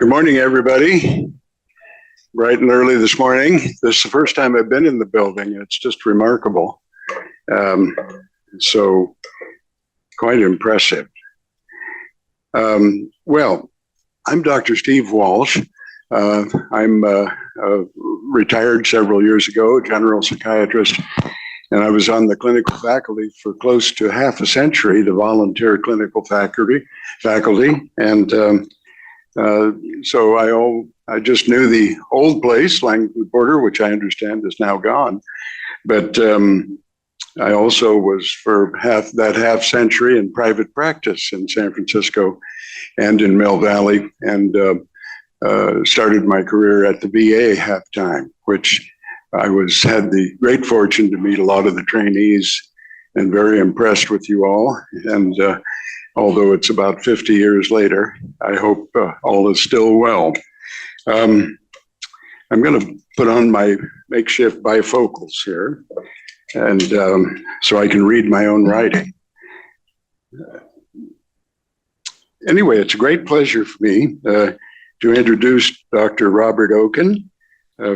Good morning, everybody. Bright and early this morning. This is the first time I've been in the building. It's just remarkable. So quite impressive. Well, I'm Dr. Steve Walsh. I'm retired several years ago, general psychiatrist, and I was on the clinical faculty for close to half a century, the volunteer clinical faculty, and so I just knew the old place, Langley Border, which I understand is now gone. But I also was for half century in private practice in San Francisco and in Mill Valley, and started my career at the VA half time, which I had the great fortune to meet a lot of the trainees and very impressed with you all. And although it's about 50 years later, I hope all is still well. I'm going to put on my makeshift bifocals here, and so I can read my own writing. Anyway, it's a great pleasure for me to introduce Dr. Robert Okin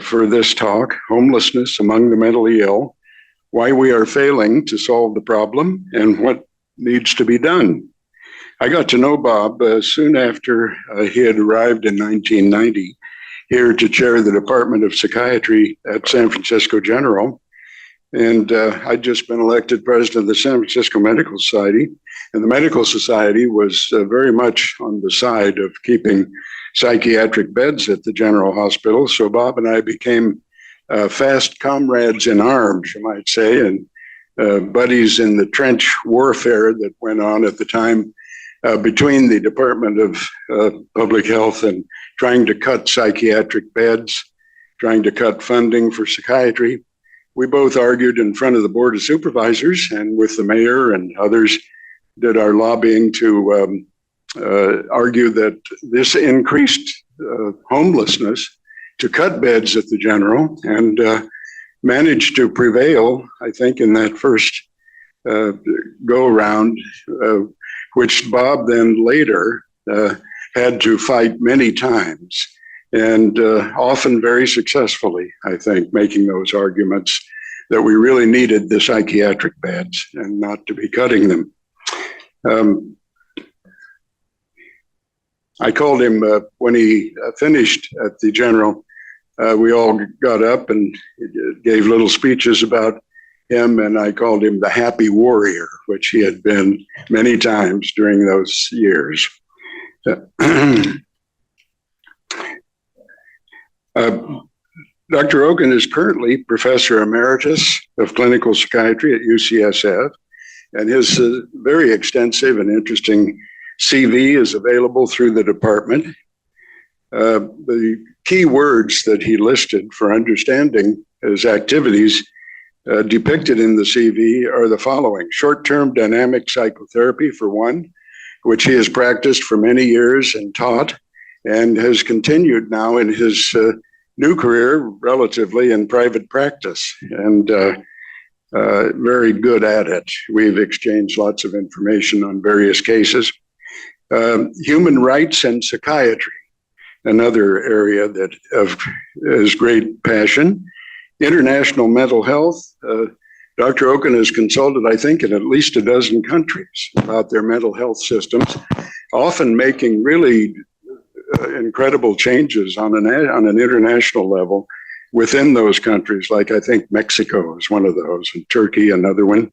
for this talk, Homelessness Among the Mentally Ill, Why We Are Failing to Solve the Problem and What Needs to Be Done. I got to know Bob soon after he had arrived in 1990 here to chair the Department of Psychiatry at San Francisco General. And I'd just been elected president of the San Francisco Medical Society. And the Medical Society was very much on the side of keeping psychiatric beds at the General Hospital. So Bob and I became fast comrades in arms, you might say, and buddies in the trench warfare that went on at the time between the Department of Public Health and trying to cut psychiatric beds, trying to cut funding for psychiatry. We both argued in front of the Board of Supervisors and with the mayor and others did our lobbying to argue that this increased homelessness to cut beds at the General, and managed to prevail, I think, in that first go-around, which Bob then later had to fight many times, and often very successfully, I think, making those arguments that we really needed the psychiatric beds and not to be cutting them. I called him when he finished at the General. We all got up and gave little speeches about him, and I called him the happy warrior, which he had been many times during those years. Dr. Okin is currently Professor Emeritus of Clinical Psychiatry at UCSF, and his very extensive and interesting CV is available through the department. The key words that he listed for understanding his activities depicted in the CV are the following: short-term dynamic psychotherapy, for one, which he has practiced for many years and taught, and has continued now in his new career relatively in private practice, and very good at it. We've exchanged lots of information on various cases. Human rights and psychiatry, another area that of his great passion. International mental health. Dr. Okin has consulted, I think, in at least a dozen countries about their mental health systems, often making really incredible changes on an international level within those countries, like I think Mexico is one of those, and Turkey another one.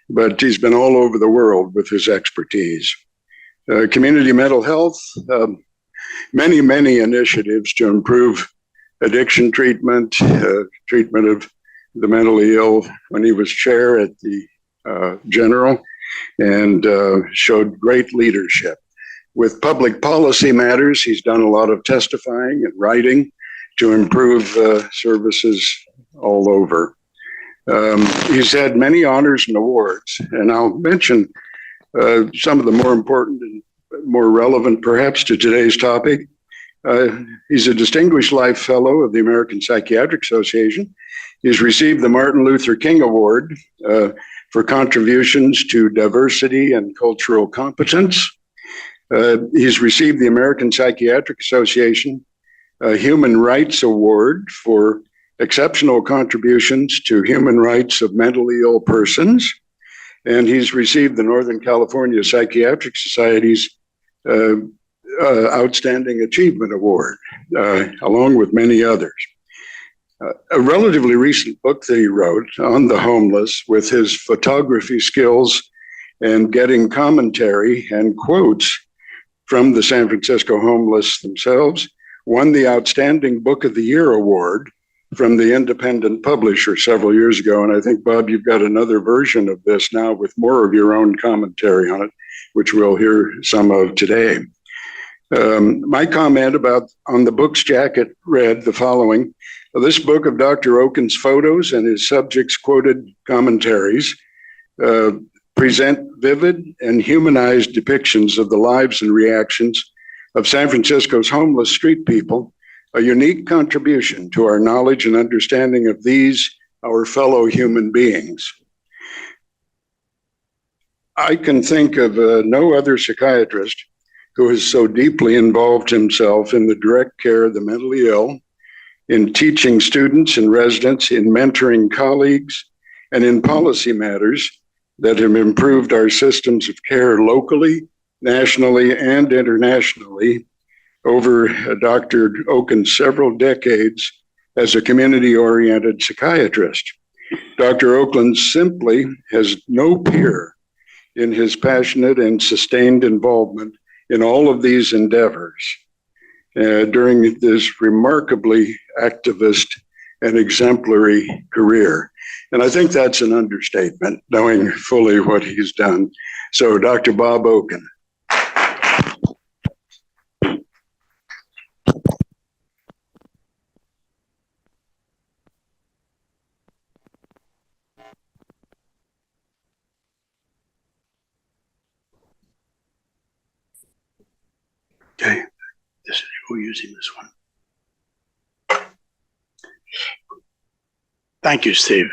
But he's been all over the world with his expertise. Community mental health, many initiatives to improve addiction treatment, treatment of the mentally ill when he was chair at the General, and showed great leadership. With public policy matters, he's done a lot of testifying and writing to improve services all over. He's had many honors and awards, and I'll mention some of the more important and more relevant perhaps to today's topic. He's a Distinguished Life Fellow of the American Psychiatric Association. He's received the Martin Luther King Award for contributions to diversity and cultural competence. He's received the American Psychiatric Association Human Rights Award for exceptional contributions to human rights of mentally ill persons. And he's received the Northern California Psychiatric Society's Outstanding Achievement Award, along with many others. A relatively recent book that he wrote on the homeless, with his photography skills and getting commentary and quotes from the San Francisco homeless themselves, won the Outstanding Book of the Year Award from the Independent Publisher several years ago. And I think, Bob, you've got another version of this now with more of your own commentary on it, which we'll hear some of today. My comment on the book's jacket read the following: this book of Dr. Okin's photos and his subjects' quoted commentaries present vivid and humanized depictions of the lives and reactions of San Francisco's homeless street people, a unique contribution to our knowledge and understanding of these, our fellow human beings. I can think of no other psychiatrist who has so deeply involved himself in the direct care of the mentally ill, in teaching students and residents, in mentoring colleagues, and in policy matters that have improved our systems of care locally, nationally, and internationally over Dr. Okin's several decades as a community-oriented psychiatrist. Dr. Okin simply has no peer in his passionate and sustained involvement in all of these endeavors during this remarkably activist and exemplary career. And I think that's an understatement, knowing fully what he's done. So, Dr. Bob Okin. Okay, we're using this one. Thank you, Steve.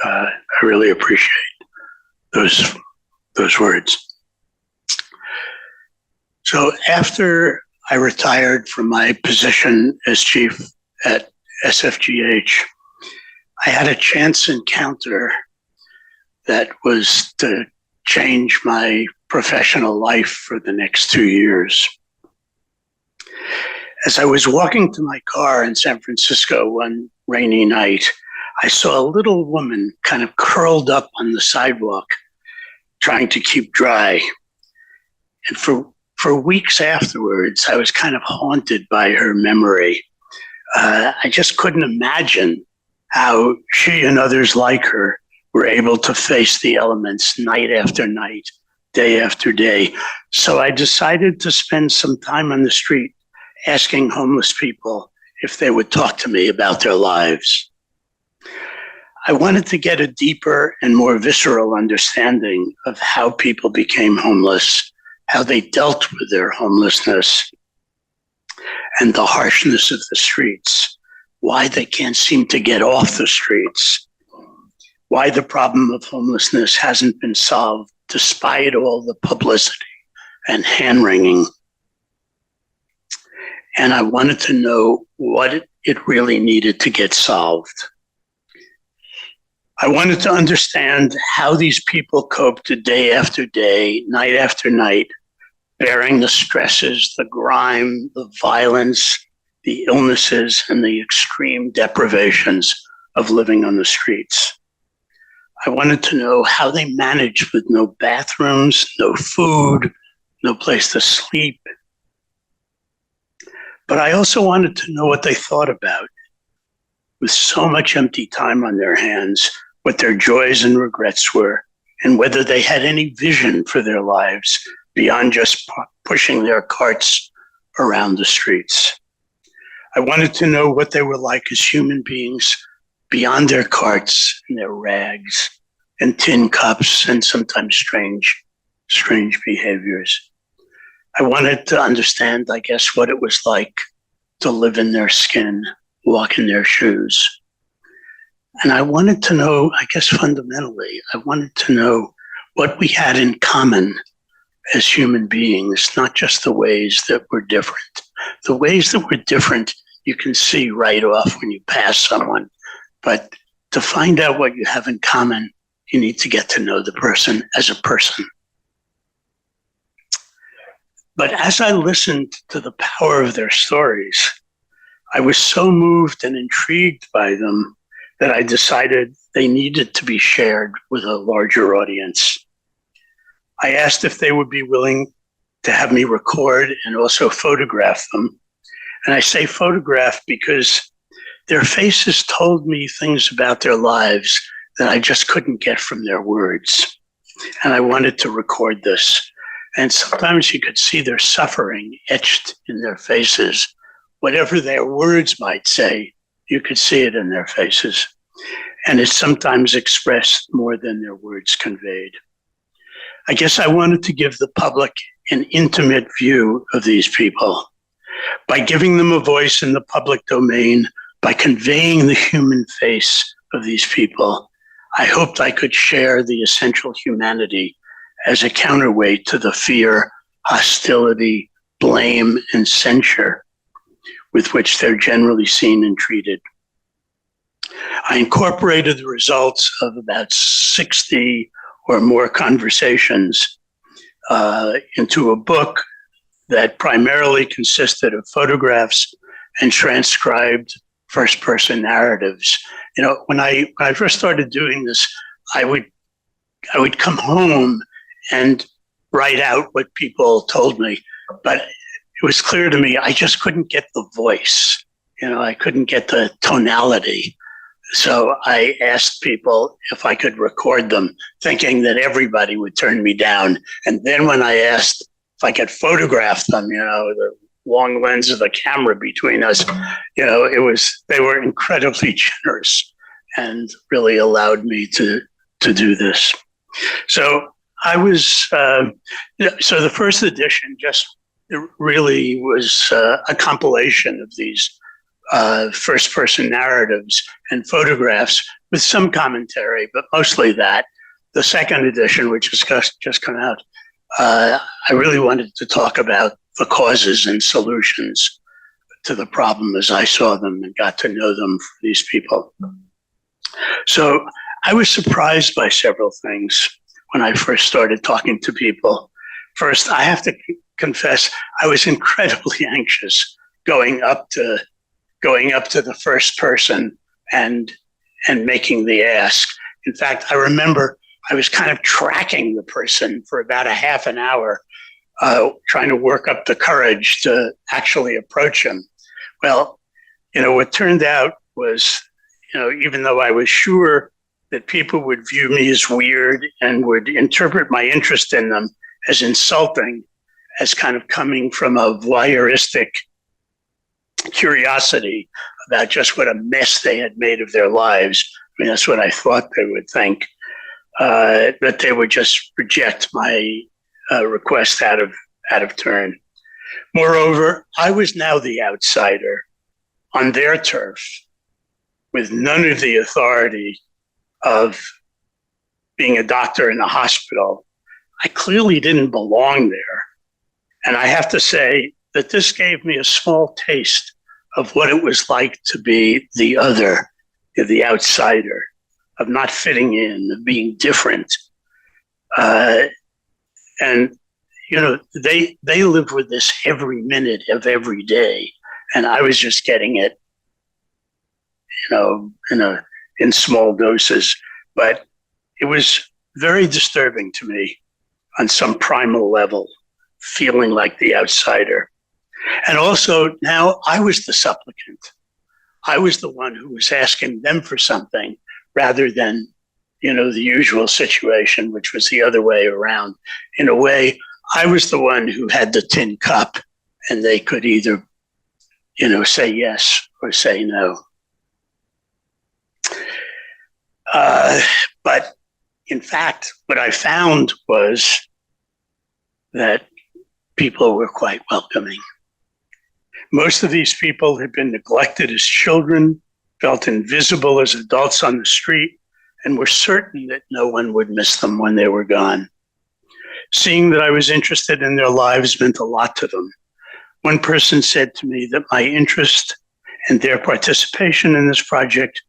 I really appreciate those words. So after I retired from my position as chief at SFGH, I had a chance encounter that was to change my professional life for the next 2 years. As I was walking to my car in San Francisco one rainy night, I saw a little woman kind of curled up on the sidewalk, trying to keep dry. And for weeks afterwards, I was kind of haunted by her memory. I just couldn't imagine how she and others like her were able to face the elements night after night, day after day. So I decided to spend some time on the street asking homeless people if they would talk to me about their lives. I wanted to get a deeper and more visceral understanding of how people became homeless, how they dealt with their homelessness, and the harshness of the streets, why they can't seem to get off the streets, why the problem of homelessness hasn't been solved despite all the publicity and hand-wringing. And I wanted to know what it really needed to get solved. I wanted to understand how these people coped day after day, night after night, bearing the stresses, the grime, the violence, the illnesses, and the extreme deprivations of living on the streets. I wanted to know how they managed with no bathrooms, no food, no place to sleep. But I also wanted to know what they thought about, with so much empty time on their hands, what their joys and regrets were, and whether they had any vision for their lives beyond just pushing their carts around the streets. I wanted to know what they were like as human beings beyond their carts and their rags and tin cups and sometimes strange behaviors. I wanted to understand, I guess, what it was like to live in their skin, walk in their shoes. And I wanted to know, I guess fundamentally, I wanted to know what we had in common as human beings, not just the ways that we're different. The ways that we're different, you can see right off when you pass someone. But to find out what you have in common, you need to get to know the person as a person. But as I listened to the power of their stories, I was so moved and intrigued by them that I decided they needed to be shared with a larger audience. I asked if they would be willing to have me record and also photograph them. And I say photograph because their faces told me things about their lives that I just couldn't get from their words. And I wanted to record this. And sometimes you could see their suffering etched in their faces. Whatever their words might say, you could see it in their faces. And it sometimes expressed more than their words conveyed. I guess I wanted to give the public an intimate view of these people. By giving them a voice in the public domain, by conveying the human face of these people, I hoped I could share the essential humanity as a counterweight to the fear, hostility, blame, and censure with which they're generally seen and treated. I incorporated the results of about 60 or more conversations into a book that primarily consisted of photographs and transcribed first-person narratives. You know, when I first started doing this, I would come home and write out what people told me, but it was clear to me I just couldn't get the voice. You know, I couldn't get the tonality. So I asked people if I could record them, thinking that everybody would turn me down. And then when I asked if I could photograph them, you know, the long lens of the camera between us, you know, they were incredibly generous and really allowed me to do this. So I was, so the first edition just really was a compilation of these first-person narratives and photographs with some commentary, but mostly that. The second edition, which has just come out, I really wanted to talk about the causes and solutions to the problem as I saw them and got to know them, these people. So I was surprised by several things when I first started talking to people. First, I have to confess, I was incredibly anxious going up to the first person and making the ask. In fact, I remember I was kind of tracking the person for about a half an hour, trying to work up the courage to actually approach him. Well, you know, what turned out was, you know, even though I was sure that people would view me as weird and would interpret my interest in them as insulting, as kind of coming from a voyeuristic curiosity about just what a mess they had made of their lives. I mean, that's what I thought they would think. That they would just reject my request out of turn. Moreover, I was now the outsider on their turf with none of the authority of being a doctor in a hospital. I clearly didn't belong there. And I have to say that this gave me a small taste of what it was like to be the other, the outsider, of not fitting in, of being different. And, you know, they live with this every minute of every day. And I was just getting it, you know, in small doses. But it was very disturbing to me on some primal level, feeling like the outsider. And also now I was the supplicant. I was the one who was asking them for something rather than, you know, the usual situation, which was the other way around. In a way, I was the one who had the tin cup and they could either, you know, say yes or say no. But in fact, what I found was that people were quite welcoming. Most of these people had been neglected as children, felt invisible as adults on the street, and were certain that no one would miss them when they were gone. Seeing that I was interested in their lives meant a lot to them. One person said to me that my interest and their participation in this project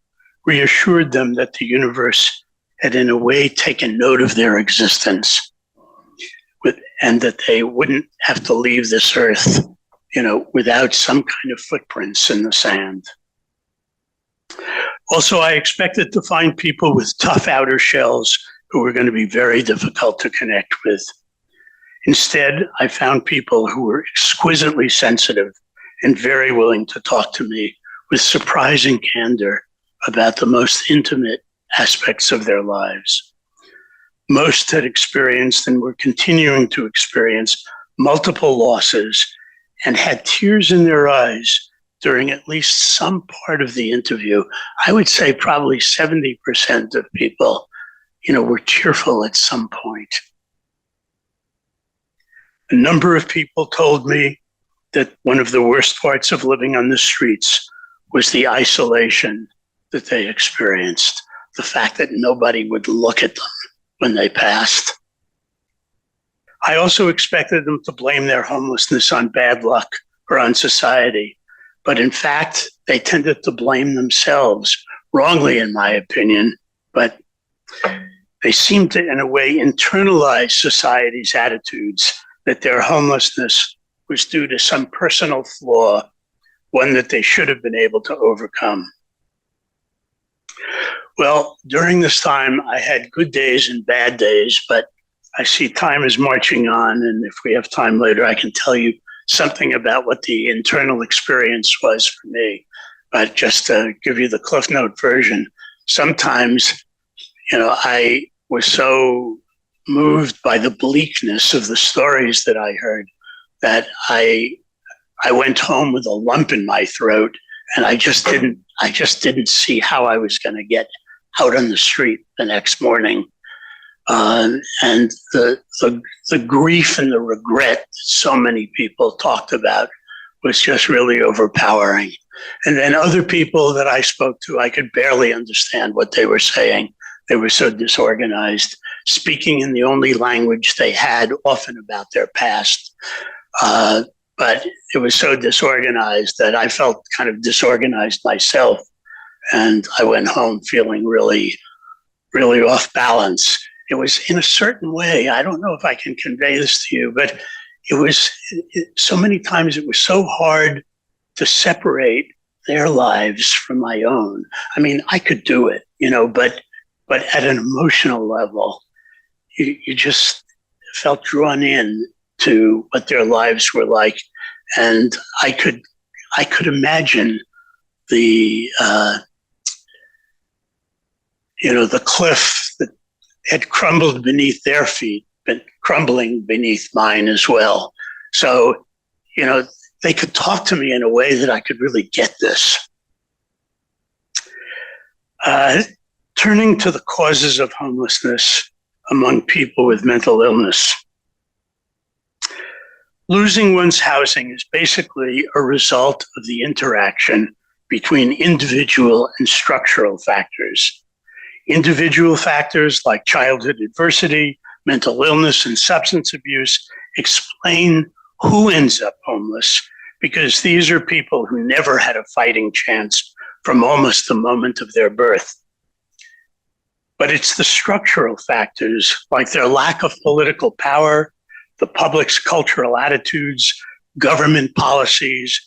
reassured them that the universe had in a way taken note of their existence, and that they wouldn't have to leave this earth, without some kind of footprints in the sand. Also, I expected to find people with tough outer shells who were going to be very difficult to connect with. Instead, I found people who were exquisitely sensitive and very willing to talk to me with surprising candor about the most intimate aspects of their lives. Most had experienced and were continuing to experience multiple losses and had tears in their eyes during at least some part of the interview. I would say probably 70% of people, were tearful at some point. A number of people told me that one of the worst parts of living on the streets was the isolation that they experienced, the fact that nobody would look at them when they passed. I also expected them to blame their homelessness on bad luck or on society, but in fact, they tended to blame themselves, wrongly in my opinion, but they seemed to, in a way, internalize society's attitudes that their homelessness was due to some personal flaw, one that they should have been able to overcome. Well, during this time, I had good days and bad days, but I see time is marching on, and if we have time later, I can tell you something about what the internal experience was for me. But just to give you the Cliff Note version, sometimes, I was so moved by the bleakness of the stories that I heard that I went home with a lump in my throat, and I just didn't see how I was going to get out on the street the next morning. And the grief and the regret that so many people talked about was just really overpowering. And then other people that I spoke to, I could barely understand what they were saying. They were so disorganized, speaking in the only language they had, often about their past. But it was so disorganized that I felt kind of disorganized myself. And I went home feeling really, really off balance. It was in a certain way, I don't know if I can convey this to you, but so many times it was so hard to separate their lives from my own. I mean, I could do it, but at an emotional level, you just felt drawn in to what their lives were like. And I could imagine the cliff that had crumbled beneath their feet, but crumbling beneath mine as well. So, they could talk to me in a way that I could really get this. Turning to the causes of homelessness among people with mental illness. Losing one's housing is basically a result of the interaction between individual and structural factors. Individual factors like childhood adversity, mental illness, and substance abuse explain who ends up homeless, because these are people who never had a fighting chance from almost the moment of their birth. But it's the structural factors, like their lack of political power, the public's cultural attitudes, government policies,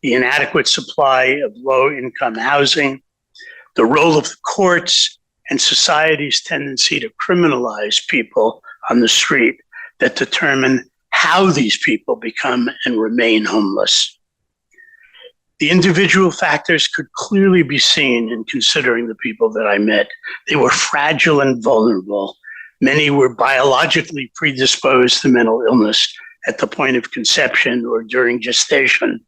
the inadequate supply of low-income housing, the role of the courts, and society's tendency to criminalize people on the street that determine how these people become and remain homeless. The individual factors could clearly be seen in considering the people that I met. They were fragile and vulnerable. Many were biologically predisposed to mental illness at the point of conception or during gestation,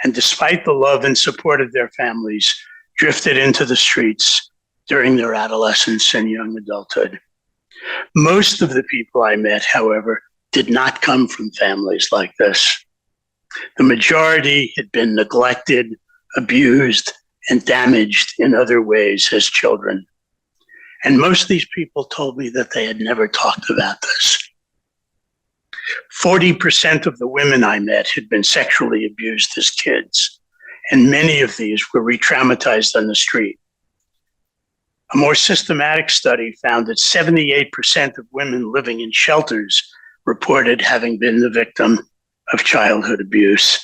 and despite the love and support of their families, drifted into the streets during their adolescence and young adulthood. Most of the people I met, however, did not come from families like this. The majority had been neglected, abused, and damaged in other ways as children. And most of these people told me that they had never talked about this. 40% of the women I met had been sexually abused as kids, and many of these were re-traumatized on the street. A more systematic study found that 78% of women living in shelters reported having been the victim of childhood abuse.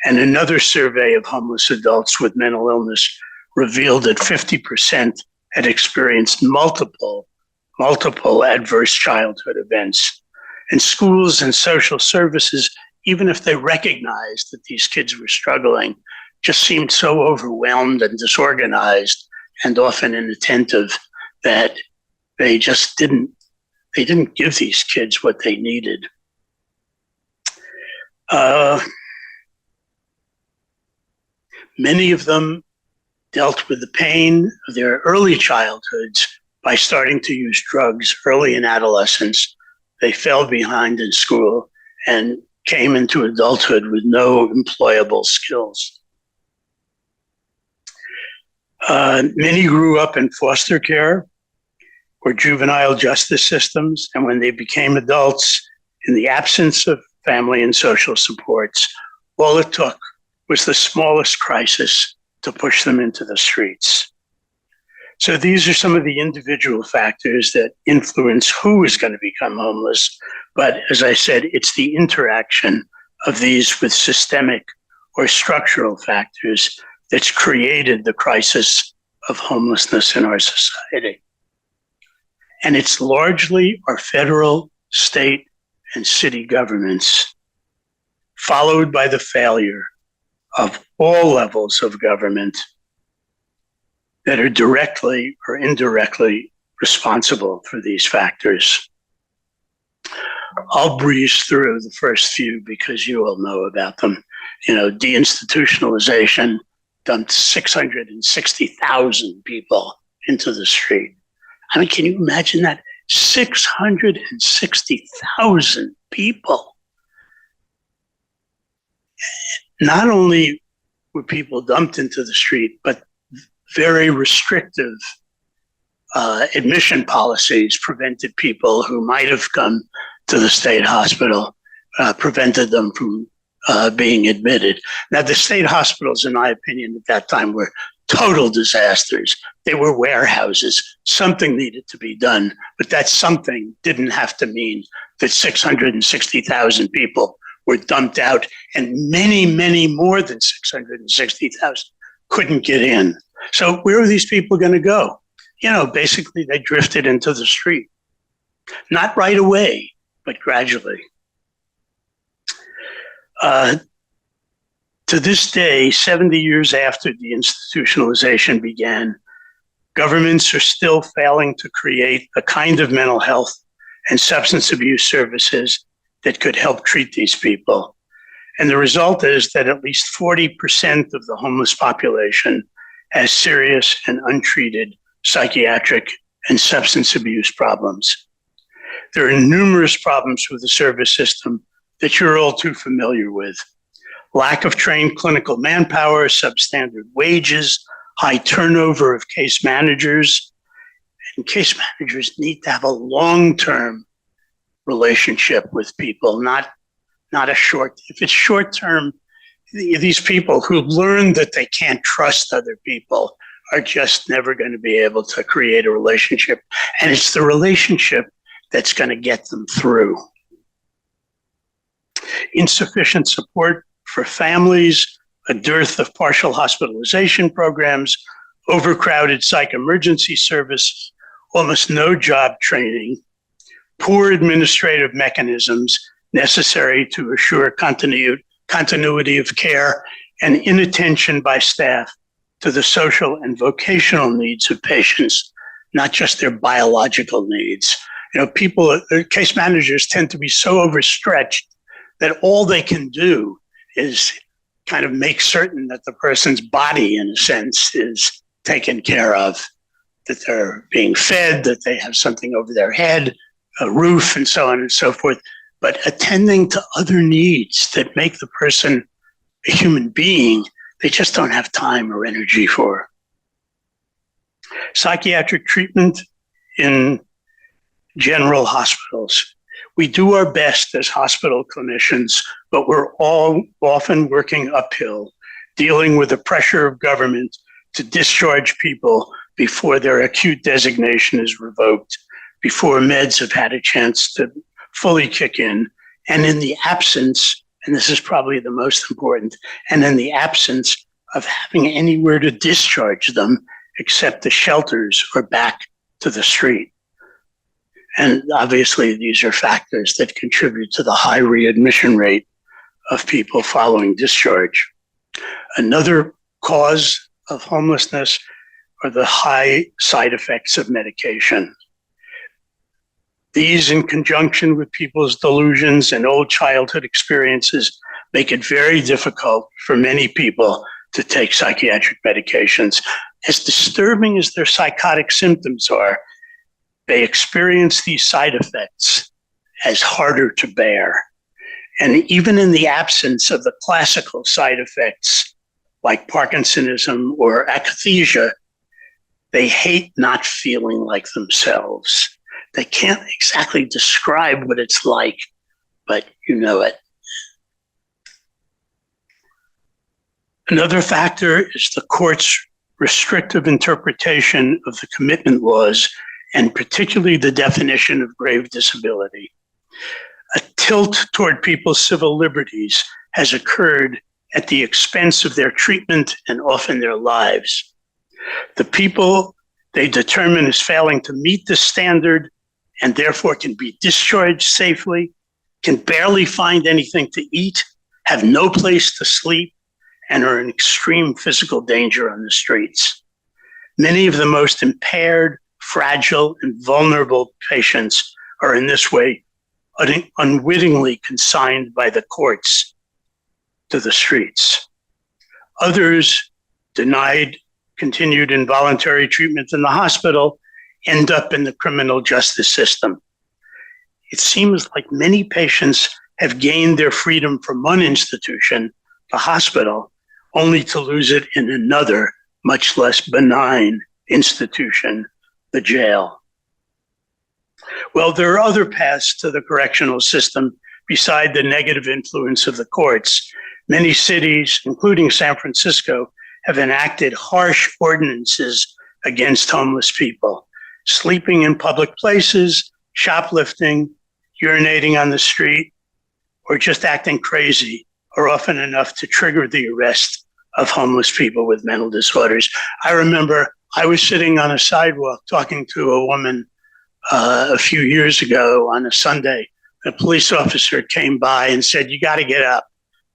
And another survey of homeless adults with mental illness revealed that 50% had experienced multiple adverse childhood events. And schools and social services, even if they recognized that these kids were struggling, just seemed so overwhelmed and disorganized and often inattentive that they just didn't give these kids what they needed. Many of them dealt with the pain of their early childhoods by starting to use drugs early in adolescence. They fell behind in school and came into adulthood with no employable skills. Many grew up in foster care or juvenile justice systems, and when they became adults, in the absence of family and social supports, all it took was the smallest crisis to push them into the streets. So these are some of the individual factors that influence who is going to become homeless. But as I said, it's the interaction of these with systemic or structural factors that's created the crisis of homelessness in our society. And it's largely our federal, state, and city governments, followed by the failure of all levels of government that are directly or indirectly responsible for these factors. I'll breeze through the first few because you all know about them. Deinstitutionalization dumped 660,000 people into the street. I mean, can you imagine that? 660,000 people. Not only were people dumped into the street, but very restrictive admission policies prevented people who might have come to the state hospital, prevented them from being admitted. Now, the state hospitals, in my opinion, at that time were total disasters. They were warehouses. Something needed to be done, but that something didn't have to mean that 660,000 people were dumped out and many, many more than 660,000 couldn't get in. So where are these people going to go? Basically they drifted into the street. Not right away, but gradually. To this day, 70 years after the institutionalization began, governments are still failing to create the kind of mental health and substance abuse services that could help treat these people. And the result is that at least 40% of the homeless population has serious and untreated psychiatric and substance abuse problems. There are numerous problems with the service system that you're all too familiar with. Lack of trained clinical manpower, substandard wages, high turnover of case managers. And case managers need to have a long-term relationship with people, not a short. If it's short-term, these people who learn that they can't trust other people are just never going to be able to create a relationship. And it's the relationship that's going to get them through. Insufficient support for families, a dearth of partial hospitalization programs, overcrowded psych emergency service, almost no job training, poor administrative mechanisms necessary to assure continuity of care, and inattention by staff to the social and vocational needs of patients, not just their biological needs. Case managers tend to be so overstretched that all they can do is kind of make certain that the person's body, in a sense, is taken care of, that they're being fed, that they have something over their head, a roof, and so on and so forth. But attending to other needs that make the person a human being, they just don't have time or energy for. Psychiatric treatment in general hospitals. We do our best as hospital clinicians, but we're all often working uphill, dealing with the pressure of government to discharge people before their acute designation is revoked, before meds have had a chance to fully kick in, and in the absence, and this is probably the most important, and in the absence of having anywhere to discharge them except the shelters or back to the street. And obviously, these are factors that contribute to the high readmission rate of people following discharge. Another cause of homelessness are the high side effects of medication. These, in conjunction with people's delusions and old childhood experiences, make it very difficult for many people to take psychiatric medications. As disturbing as their psychotic symptoms are, they experience these side effects as harder to bear. And even in the absence of the classical side effects, like Parkinsonism or akathisia, they hate not feeling like themselves. They can't exactly describe what it's like, but you know it. Another factor is the court's restrictive interpretation of the commitment laws, and particularly the definition of grave disability. A tilt toward people's civil liberties has occurred at the expense of their treatment and often their lives. The people they determine as failing to meet the standard and therefore can be discharged safely, can barely find anything to eat, have no place to sleep, and are in extreme physical danger on the streets. Many of the most impaired, fragile, and vulnerable patients are in this way unwittingly consigned by the courts to the streets. Others, denied continued involuntary treatment in the hospital, end up in the criminal justice system. It seems like many patients have gained their freedom from one institution, the hospital, only to lose it in another, much less benign institution, the jail. Well, there are other paths to the correctional system beside the negative influence of the courts. Many cities, including San Francisco, have enacted harsh ordinances against homeless people. Sleeping in public places, shoplifting, urinating on the street, or just acting crazy are often enough to trigger the arrest of homeless people with mental disorders. I remember I was sitting on a sidewalk talking to a woman a few years ago on a Sunday. A police officer came by and said, "You got to get up."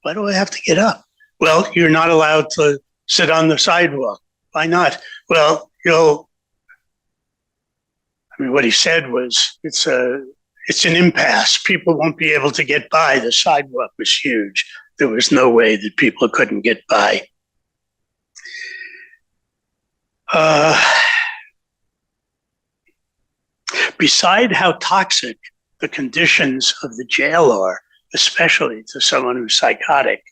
"Why do I have to get up?" "Well, you're not allowed to sit on the sidewalk." "Why not?" "Well, what he said was, it's an impasse. People won't be able to get by. The sidewalk was huge. There was no way that people couldn't get by. Beside how toxic the conditions of the jail are, especially to someone who's psychotic,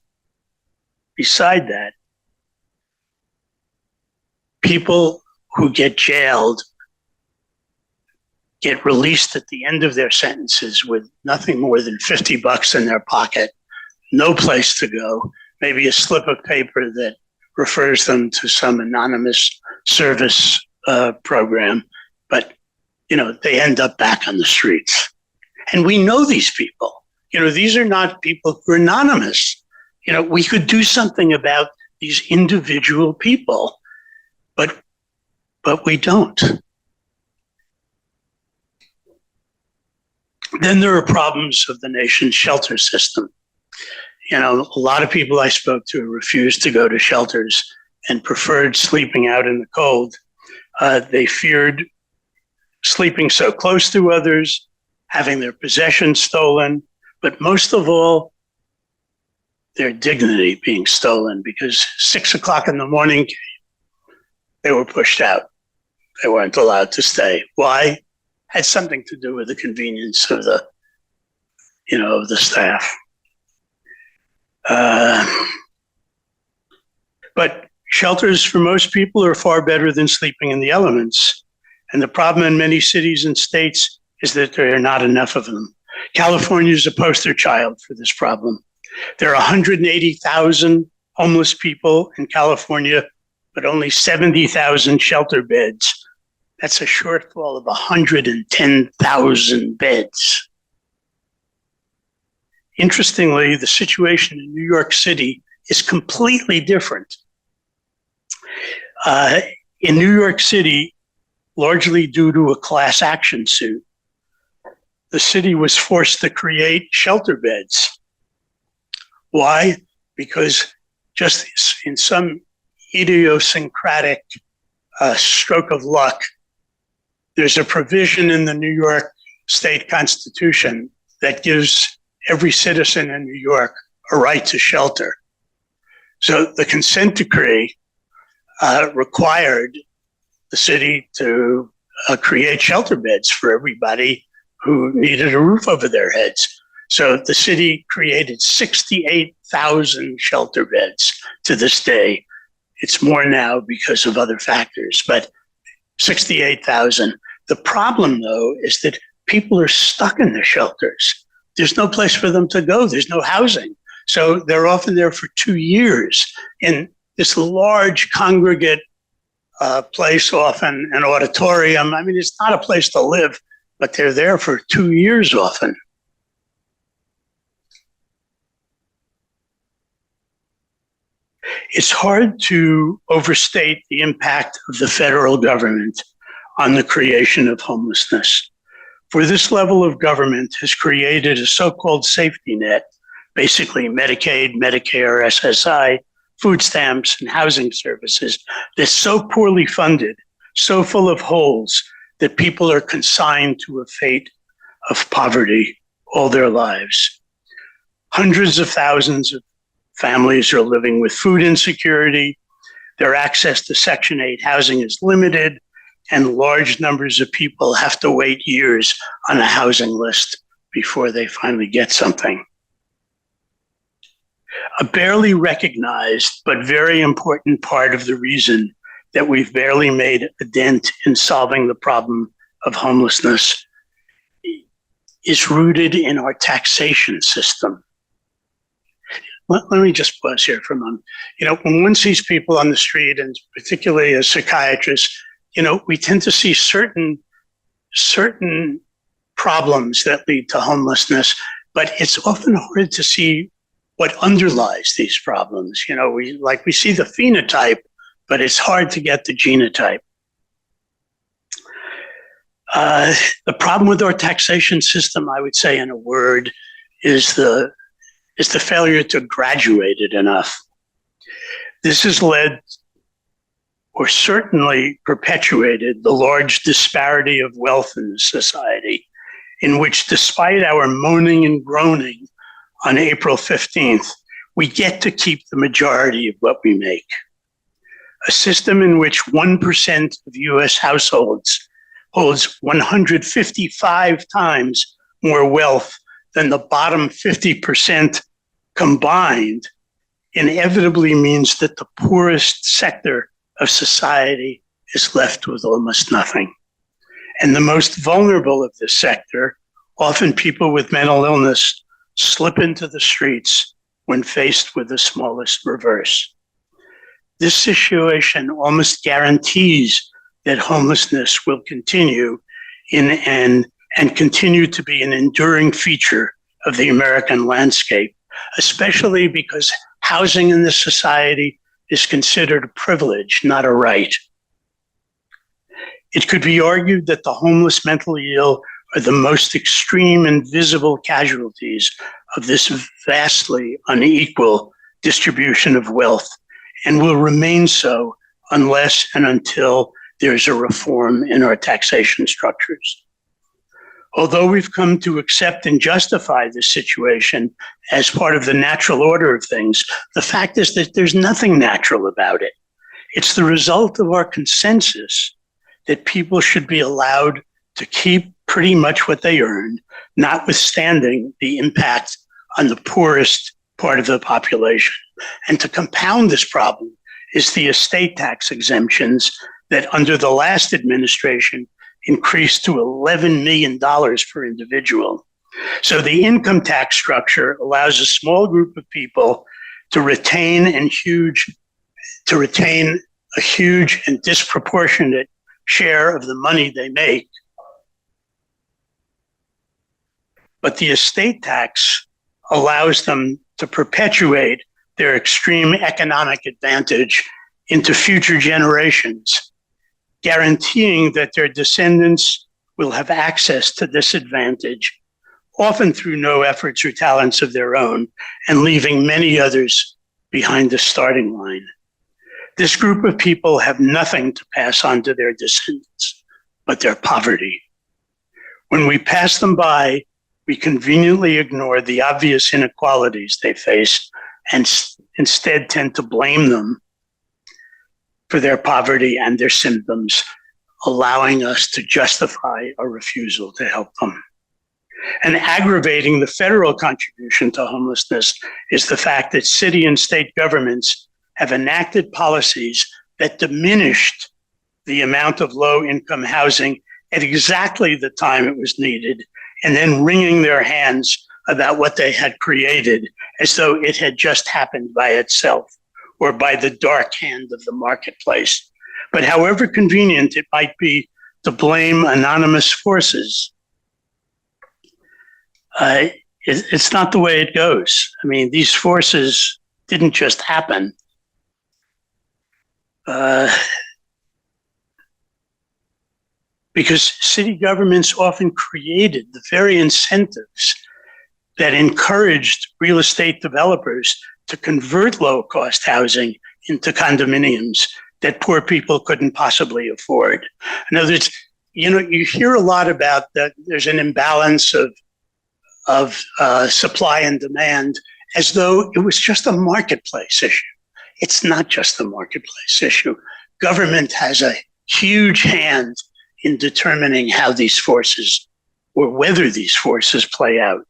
beside that, people who get jailed get released at the end of their sentences with nothing more than $50 in their pocket, no place to go, maybe a slip of paper that refers them to some anonymous service program, but they end up back on the streets. And we know these people. These are not people who are anonymous. We could do something about these individual people, but we don't. Then there are problems of the nation's shelter system. A lot of people I spoke to refused to go to shelters and preferred sleeping out in the cold. They feared sleeping so close to others, having their possessions stolen, but most of all, their dignity being stolen, because 6 o'clock in the morning, they were pushed out. They weren't allowed to stay. Why? Had something to do with the convenience of the staff. But shelters for most people are far better than sleeping in the elements. And the problem in many cities and states is that there are not enough of them. California is a poster child for this problem. There are 180,000 homeless people in California, but only 70,000 shelter beds. That's a shortfall of 110,000 beds. Interestingly, the situation in New York City is completely different. In New York City, largely due to a class action suit, the city was forced to create shelter beds. Why? Because just in some idiosyncratic stroke of luck, there's a provision in the New York State Constitution that gives every citizen in New York a right to shelter. So the consent decree required the city to create shelter beds for everybody who needed a roof over their heads. So the city created 68,000 shelter beds to this day. It's more now because of other factors, but 68,000. The problem, though, is that people are stuck in the shelters. There's no place for them to go. There's no housing. So they're often there for 2 years in this large congregate place, often an auditorium. I mean, it's not a place to live, but they're there for 2 years often. It's hard to overstate the impact of the federal government on the creation of homelessness. For this level of government has created a so-called safety net, basically Medicaid, Medicare, SSI, food stamps, and housing services, that's so poorly funded, so full of holes, that people are consigned to a fate of poverty all their lives. Hundreds of thousands of families are living with food insecurity. Their access to Section 8 housing is limited, and large numbers of people have to wait years on a housing list before they finally get something. A barely recognized but very important part of the reason that we've barely made a dent in solving the problem of homelessness is rooted in our taxation system. Let me just pause here for a moment. When one sees people on the street, and particularly as psychiatrists, we tend to see certain problems that lead to homelessness, but it's often hard to see what underlies these problems. We see the phenotype, but it's hard to get the genotype. The problem with our taxation system, I would say in a word, is the failure to graduate it enough. This has led, or certainly perpetuated, the large disparity of wealth in society, in which, despite our moaning and groaning on April 15th, we get to keep the majority of what we make. A system in which 1% of US households holds 155 times more wealth than the bottom 50% combined inevitably means that the poorest sector of society is left with almost nothing. And the most vulnerable of this sector, often people with mental illness, slip into the streets when faced with the smallest reverse. This situation almost guarantees that homelessness will continue and continue to be an enduring feature of the American landscape, especially because housing in this society is considered a privilege, not a right. It could be argued that the homeless mentally ill are the most extreme and visible casualties of this vastly unequal distribution of wealth, and will remain so unless and until there's a reform in our taxation structures. Although we've come to accept and justify this situation as part of the natural order of things, the fact is that there's nothing natural about it. It's the result of our consensus that people should be allowed to keep pretty much what they earn, notwithstanding the impact on the poorest part of the population. And to compound this problem is the estate tax exemptions that under the last administration increased to $11 million per individual. So the income tax structure allows a small group of people to retain a huge and disproportionate share of the money they make. But the estate tax allows them to perpetuate their extreme economic advantage into future generations, guaranteeing that their descendants will have access to this advantage, often through no efforts or talents of their own, and leaving many others behind the starting line. This group of people have nothing to pass on to their descendants but their poverty. When we pass them by, we conveniently ignore the obvious inequalities they face and instead tend to blame them for their poverty and their symptoms, allowing us to justify a refusal to help them. And aggravating the federal contribution to homelessness is the fact that city and state governments have enacted policies that diminished the amount of low-income housing at exactly the time it was needed, and then wringing their hands about what they had created as though it had just happened by itself or by the dark hand of the marketplace. But however convenient it might be to blame anonymous forces, it's not the way it goes. I mean, these forces didn't just happen. Because city governments often created the very incentives that encouraged real estate developers to convert low-cost housing into condominiums that poor people couldn't possibly afford. In other words, you hear a lot about that there's an imbalance of supply and demand as though it was just a marketplace issue. It's not just a marketplace issue. Government has a huge hand in determining how these forces or whether these forces play out.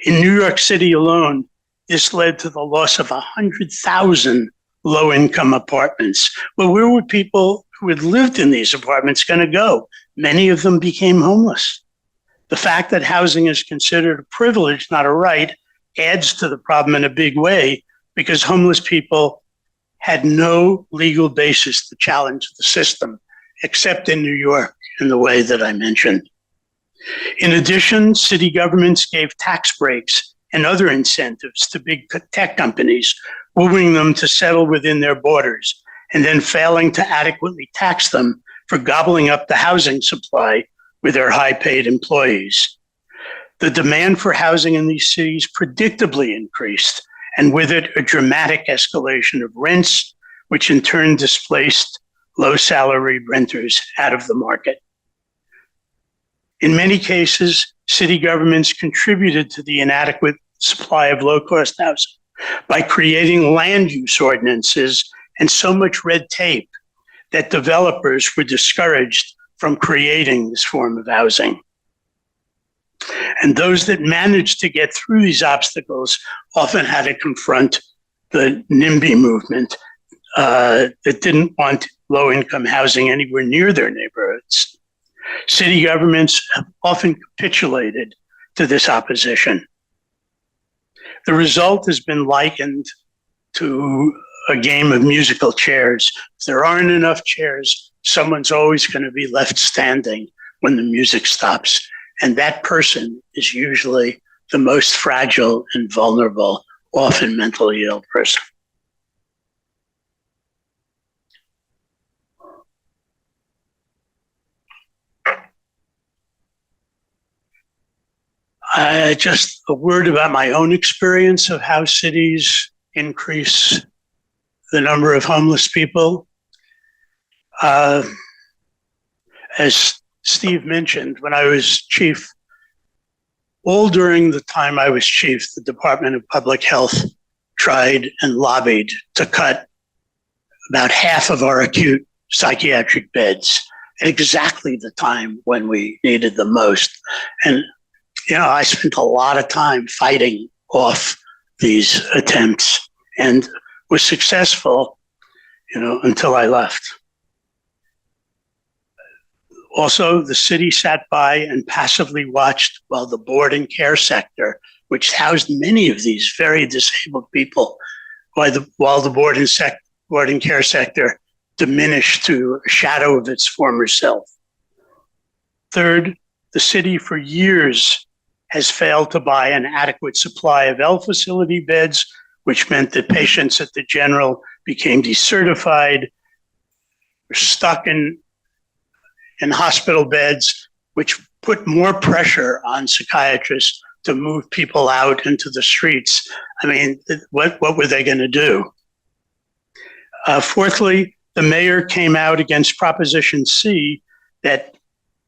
In New York City alone, this led to the loss of 100,000 low-income apartments. Well, where were people who had lived in these apartments going to go? Many of them became homeless. The fact that housing is considered a privilege, not a right, adds to the problem in a big way because homeless people had no legal basis to challenge the system, except in New York in the way that I mentioned. In addition, city governments gave tax breaks and other incentives to big tech companies, wooing them to settle within their borders, and then failing to adequately tax them for gobbling up the housing supply with their high-paid employees. The demand for housing in these cities predictably increased, and with it, a dramatic escalation of rents, which in turn displaced low-salary renters out of the market. In many cases, city governments contributed to the inadequate supply of low-cost housing by creating land use ordinances and so much red tape that developers were discouraged from creating this form of housing. And those that managed to get through these obstacles often had to confront the NIMBY movement that didn't want low-income housing anywhere near their neighborhoods. City governments have often capitulated to this opposition. The result has been likened to a game of musical chairs. If there aren't enough chairs, someone's always going to be left standing when the music stops. And that person is usually the most fragile and vulnerable, often mentally ill person. Just a word about my own experience of how cities increase the number of homeless people. As Steve mentioned, when I was chief, all during the time I was chief, the Department of Public Health tried and lobbied to cut about half of our acute psychiatric beds at exactly the time when we needed them most. And I spent a lot of time fighting off these attempts and was successful, until I left. Also, the city sat by and passively watched while the board and care sector, which housed many of these very disabled people, while the board and care sector diminished to a shadow of its former self. Third, the city for years has failed to buy an adequate supply of L facility beds, which meant that patients at the general became decertified, were stuck in hospital beds, which put more pressure on psychiatrists to move people out into the streets. I mean, what were they going to do? Fourthly, the mayor came out against Proposition C that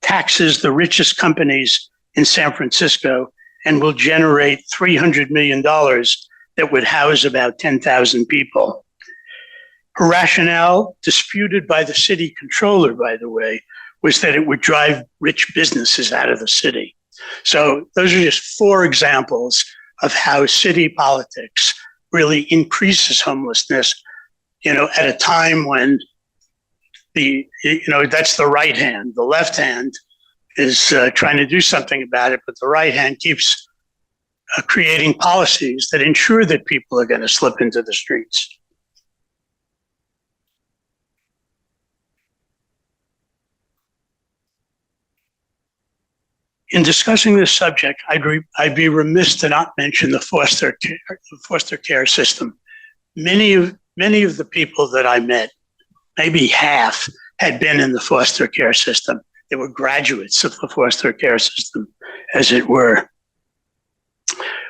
taxes the richest companies in San Francisco and will generate $300 million that would house about 10,000 people. Her rationale, disputed by the city controller, by the way, was that it would drive rich businesses out of the city. So those are just 4 examples of how city politics really increases homelessness, at a time when that's the right hand. The left hand is trying to do something about it, but the right hand keeps creating policies that ensure that people are going to slip into the streets. In discussing this subject, I'd be remiss to not mention the foster care system. Many of the people that I met, maybe half, had been in the foster care system. They were graduates of the foster care system, as it were.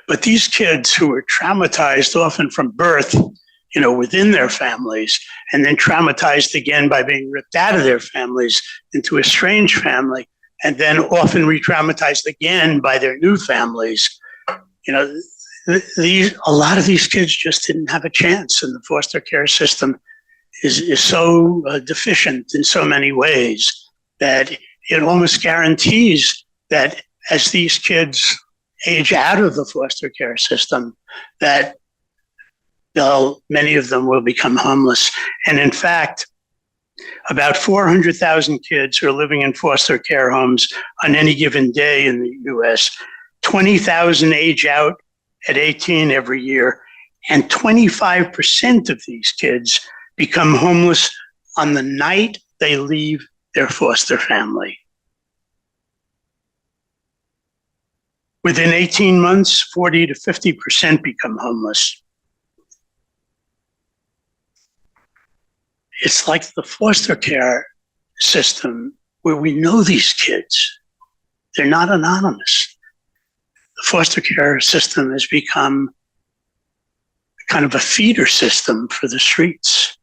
But these kids who were traumatized often from birth, within their families, and then traumatized again by being ripped out of their families into a strange family, and then often re-traumatized again by their new families. A lot of these kids just didn't have a chance, and the foster care system is so deficient in so many ways that it almost guarantees that as these kids age out of the foster care system, that many of them will become homeless. And in fact, about 400,000 kids are living in foster care homes on any given day in the US. 20,000 age out at 18 every year, and 25% of these kids become homeless on the night they leave their foster family. Within 18 months, 40 to 50% become homeless. It's like the foster care system where we know these kids. They're not anonymous. The foster care system has become kind of a feeder system for the streets.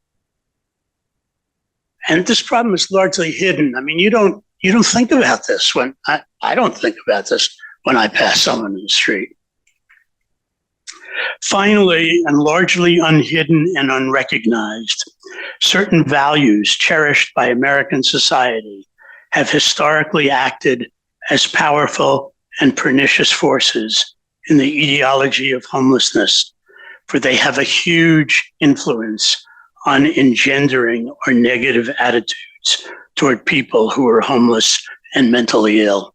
And this problem is largely hidden. I mean, you don't think about this when I don't think about this when I pass someone in the street. Finally, and largely unhidden and unrecognized, certain values cherished by American society have historically acted as powerful and pernicious forces in the ideology of homelessness, for they have a huge influence on engendering our negative attitudes toward people who are homeless and mentally ill.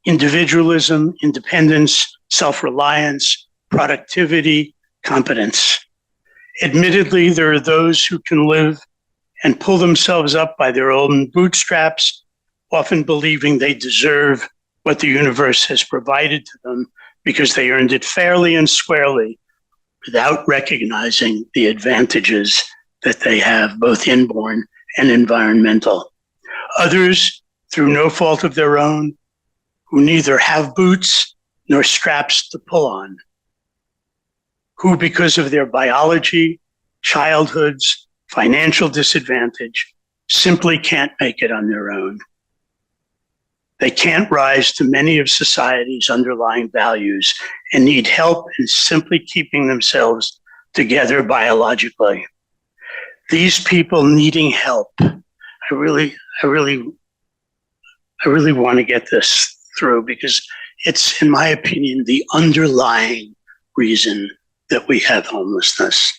Individualism, independence, self-reliance, productivity, competence. Admittedly, there are those who can live and pull themselves up by their own bootstraps, often believing they deserve what the universe has provided to them because they earned it fairly and squarely without recognizing the advantages that they have, both inborn and environmental. Others, through no fault of their own, who neither have boots nor straps to pull on, who, because of their biology, childhoods, financial disadvantage, simply can't make it on their own. They can't rise to many of society's underlying values and need help in simply keeping themselves together biologically. These people needing help, I really want to get this through, because it's, in my opinion, the underlying reason that we have homelessness.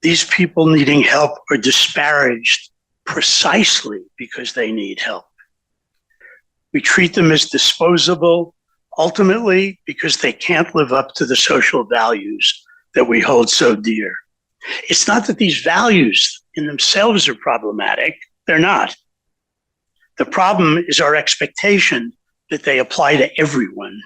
these people needing help are disparaged precisely because they need help. We treat them as disposable, ultimately because they can't live up to the social values that we hold so dear. It's not that these values in themselves are problematic. They're not. The problem is our expectation that they apply to everyone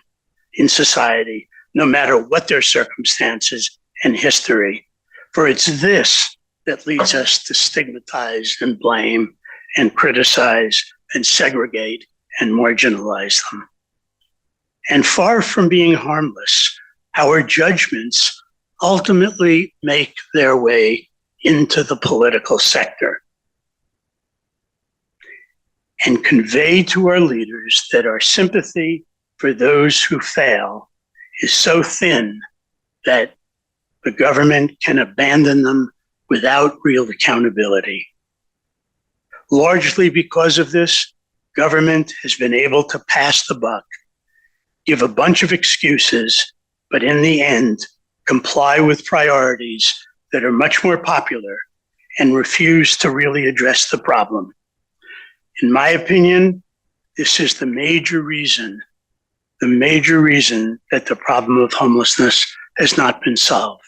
in society, no matter what their circumstances and history. For it's this that leads us to stigmatize and blame and criticize and segregate and marginalize them. And far from being harmless, our judgments ultimately make their way into the political sector and convey to our leaders that our sympathy for those who fail is so thin that the government can abandon them without real accountability. Largely because of this, government has been able to pass the buck, give a bunch of excuses, but in the end, comply with priorities that are much more popular and refuse to really address the problem. In my opinion, this is the major reason that the problem of homelessness has not been solved.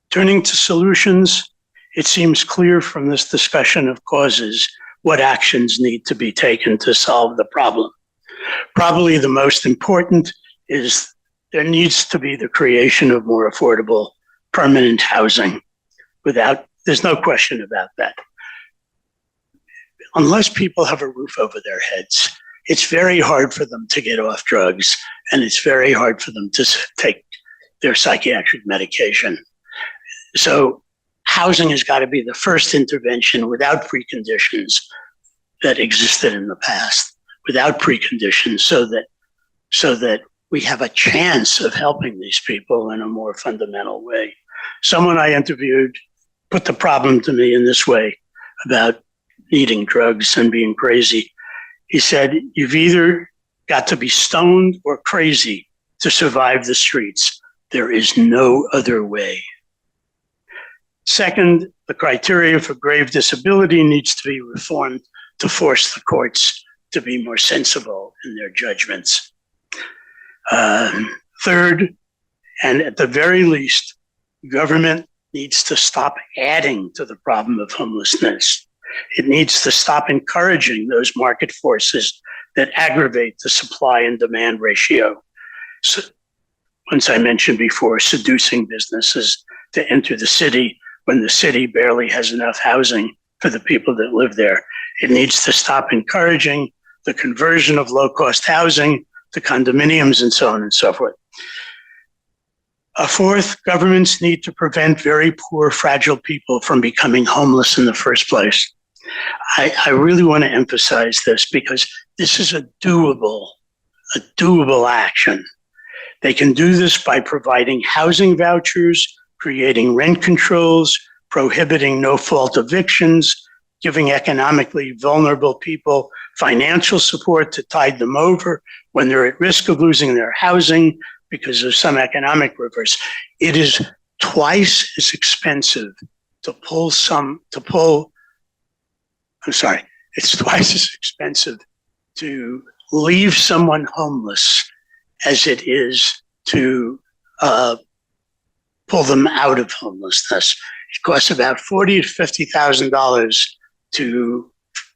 Turning to solutions, it seems clear from this discussion of causes what actions need to be taken to solve the problem. Probably the most important is there needs to be the creation of more affordable permanent housing. There's no question about that. Unless people have a roof over their heads, it's very hard for them to get off drugs, and it's very hard for them to take their psychiatric medication. So housing has got to be the first intervention without preconditions that existed in the past, without preconditions, so that we have a chance of helping these people in a more fundamental way. Someone I interviewed put the problem to me in this way about needing drugs and being crazy. He said, you've either got to be stoned or crazy to survive the streets. There is no other way. Second, the criteria for grave disability needs to be reformed to force the courts to be more sensible in their judgments. Third, and at the very least, government needs to stop adding to the problem of homelessness. It needs to stop encouraging those market forces that aggravate the supply and demand ratio. So, once I mentioned before, seducing businesses to enter the city when the city barely has enough housing for the people that live there. It needs to stop encouraging the conversion of low-cost housing to condominiums and so on and so forth. Fourth, governments need to prevent very poor, fragile people from becoming homeless in the first place. I really want to emphasize this because this is a doable action. They can do this by providing housing vouchers, creating rent controls, prohibiting no-fault evictions, giving economically vulnerable people financial support to tide them over when they're at risk of losing their housing because of some economic reverse. It is twice as expensive it's twice as expensive to leave someone homeless as it is to pull them out of homelessness. It costs about $40,000 to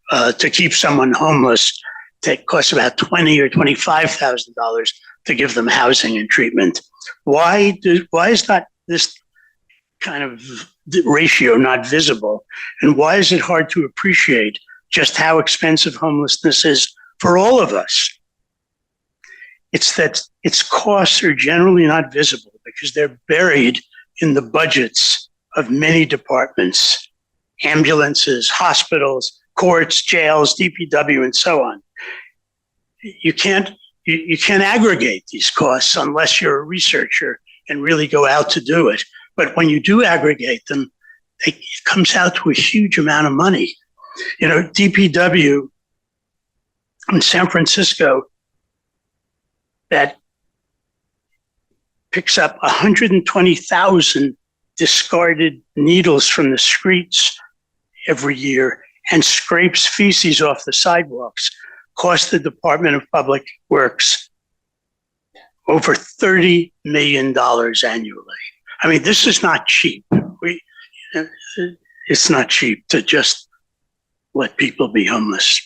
$50,000 to keep someone homeless. It costs about $20,000 or $25,000 to give them housing and treatment. Why is not this kind of ratio not visible? And why is it hard to appreciate just how expensive homelessness is for all of us? It's that its costs are generally not visible because they're buried in the budgets of many departments, ambulances, hospitals, courts, jails, DPW, and so on. You can't aggregate these costs unless you're a researcher and really go out to do it. But when you do aggregate them, it comes out to a huge amount of money. You know, DPW in San Francisco that picks up 120,000 discarded needles from the streets every year and scrapes feces off the sidewalks cost the Department of Public Works over $30 million annually. I mean, this is not cheap. It's not cheap to just let people be homeless.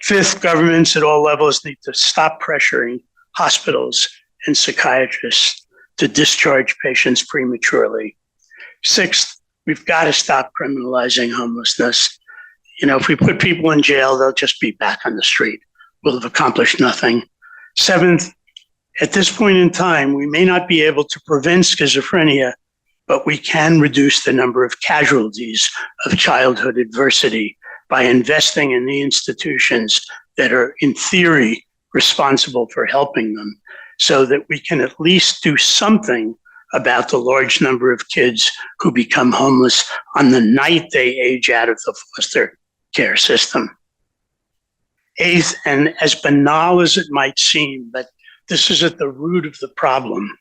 Fifth, governments at all levels need to stop pressuring hospitals and psychiatrists to discharge patients prematurely. Sixth, we've got to stop criminalizing homelessness. If we put people in jail, they'll just be back on the street. We'll have accomplished nothing. Seventh, at this point in time, we may not be able to prevent schizophrenia, but we can reduce the number of casualties of childhood adversity by investing in the institutions that are, in theory, responsible for helping them, so that we can at least do something about the large number of kids who become homeless on the night they age out of the foster care system. Eighth, and as banal as it might seem, but this is at the root of the problem,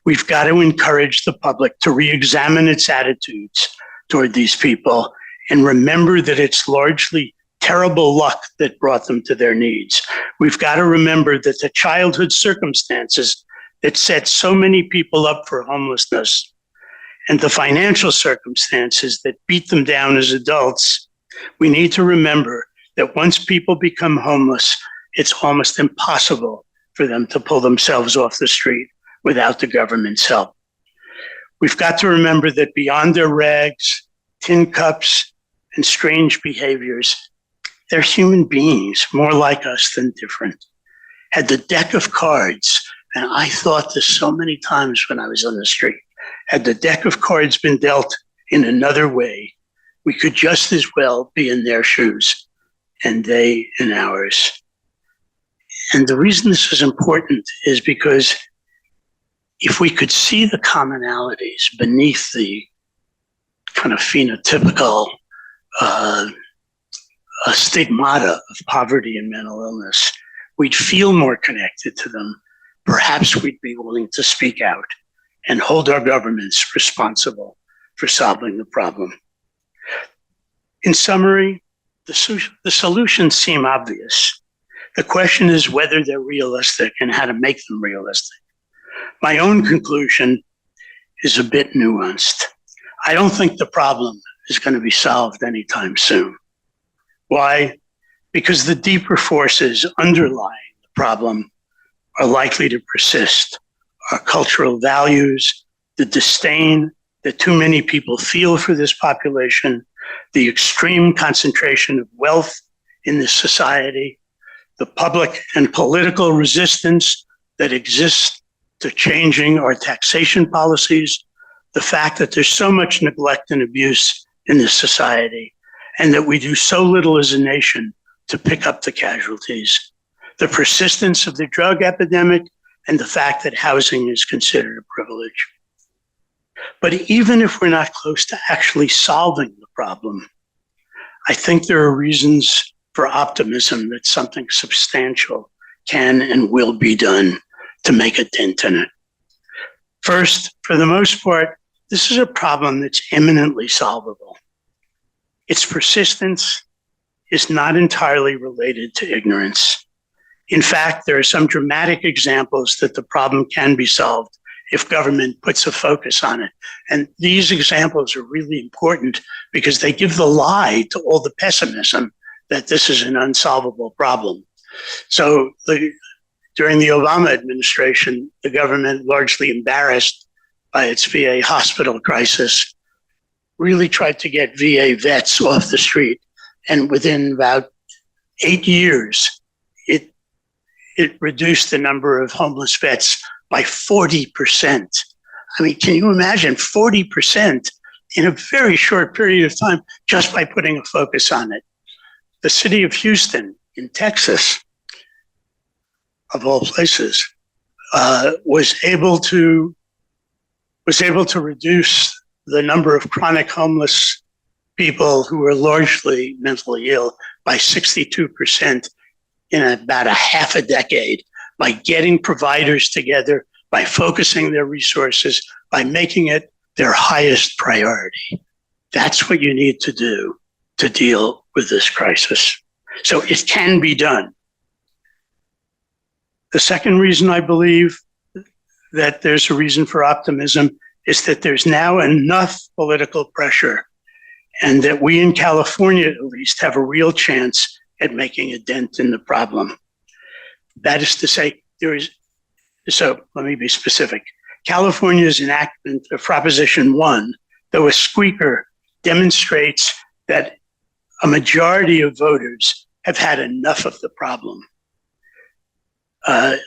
we've got to encourage the public to re-examine its attitudes toward these people and remember that it's largely terrible luck that brought them to their needs. We've got to remember that the childhood circumstances that set so many people up for homelessness and the financial circumstances that beat them down as adults, we need to remember that once people become homeless, it's almost impossible for them to pull themselves off the street without the government's help. We've got to remember that beyond their rags, tin cups, and strange behaviors, they're human beings, more like us than different. Had the deck of cards, and I thought this so many times when I was on the street, had the deck of cards been dealt in another way, we could just as well be in their shoes and they in ours. And the reason this is important is because if we could see the commonalities beneath the kind of phenotypical stigmata of poverty and mental illness, we'd feel more connected to them. Perhaps we'd be willing to speak out and hold our governments responsible for solving the problem. In summary, the solutions seem obvious. The question is whether they're realistic and how to make them realistic. My own conclusion is a bit nuanced. I don't think the problem is going to be solved anytime soon. Why? Because the deeper forces underlying the problem are likely to persist. Our cultural values, the disdain that too many people feel for this population, the extreme concentration of wealth in this society, the public and political resistance that exists to changing our taxation policies, the fact that there's so much neglect and abuse in this society, and that we do so little as a nation to pick up the casualties, the persistence of the drug epidemic, and the fact that housing is considered a privilege. But even if we're not close to actually solving the problem, I think there are reasons for optimism that something substantial can and will be done to make a dent in it. First, for the most part, this is a problem that's eminently solvable. Its persistence is not entirely related to ignorance. In fact, there are some dramatic examples that the problem can be solved if government puts a focus on it. And these examples are really important because they give the lie to all the pessimism that this is an unsolvable problem. So during the Obama administration, the government, largely embarrassed by its VA hospital crisis, really tried to get VA vets off the street. And within about 8 years, it reduced the number of homeless vets by 40%. I mean, can you imagine 40% in a very short period of time just by putting a focus on it? The city of Houston in Texas, of all places, was able to reduce the number of chronic homeless people who were largely mentally ill by 62% in about a half a decade by getting providers together, by focusing their resources, by making it their highest priority. That's what you need to do to deal with this crisis. So it can be done. The second reason I believe that there's a reason for optimism is that there's now enough political pressure, and that we in California at least have a real chance at making a dent in the problem. That is to say, so let me be specific. California's enactment of Proposition 1, though a squeaker, demonstrates that a majority of voters have had enough of the problem. Are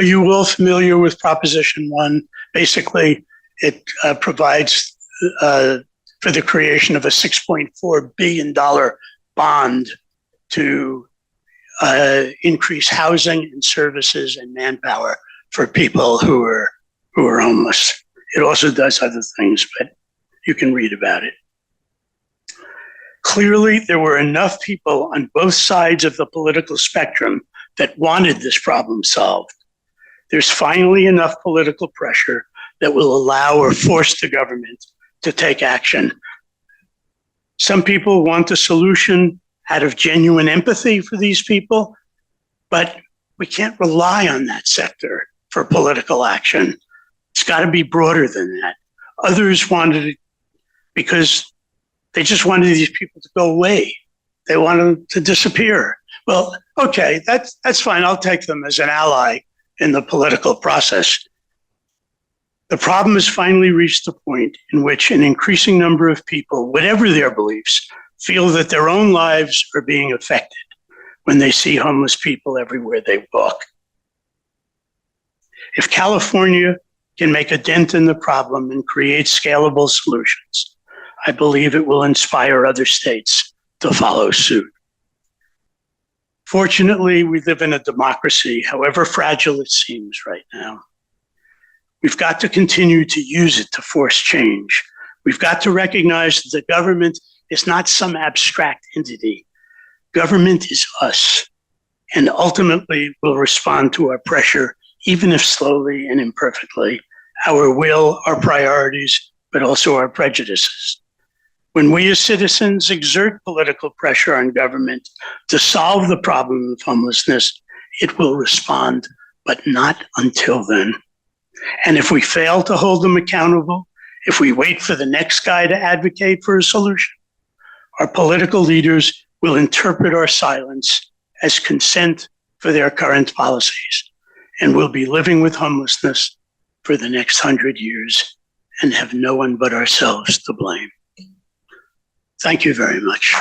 you all familiar with Proposition 1? Basically, it provides for the creation of a $6.4 billion bond to increase housing and services and manpower for people who are homeless. It also does other things, but you can read about it. Clearly, there were enough people on both sides of the political spectrum that wanted this problem solved. There's finally enough political pressure that will allow or force the government to take action. Some people want a solution out of genuine empathy for these people, but we can't rely on that sector for political action. It's got to be broader than that. Others wanted it because they just wanted these people to go away. They wanted them to disappear. Well, okay, that's fine. I'll take them as an ally in the political process. The problem has finally reached the point in which an increasing number of people, whatever their beliefs, feel that their own lives are being affected when they see homeless people everywhere they walk. If California can make a dent in the problem and create scalable solutions, I believe it will inspire other states to follow suit. Fortunately, we live in a democracy, however fragile it seems right now. We've got to continue to use it to force change. We've got to recognize that the government is not some abstract entity. Government is us, and ultimately will respond to our pressure, even if slowly and imperfectly, our will, our priorities, but also our prejudices. When we as citizens exert political pressure on government to solve the problem of homelessness, it will respond, but not until then. And if we fail to hold them accountable, if we wait for the next guy to advocate for a solution, our political leaders will interpret our silence as consent for their current policies, and we'll be living with homelessness for the next 100 years and have no one but ourselves to blame. Thank you very much.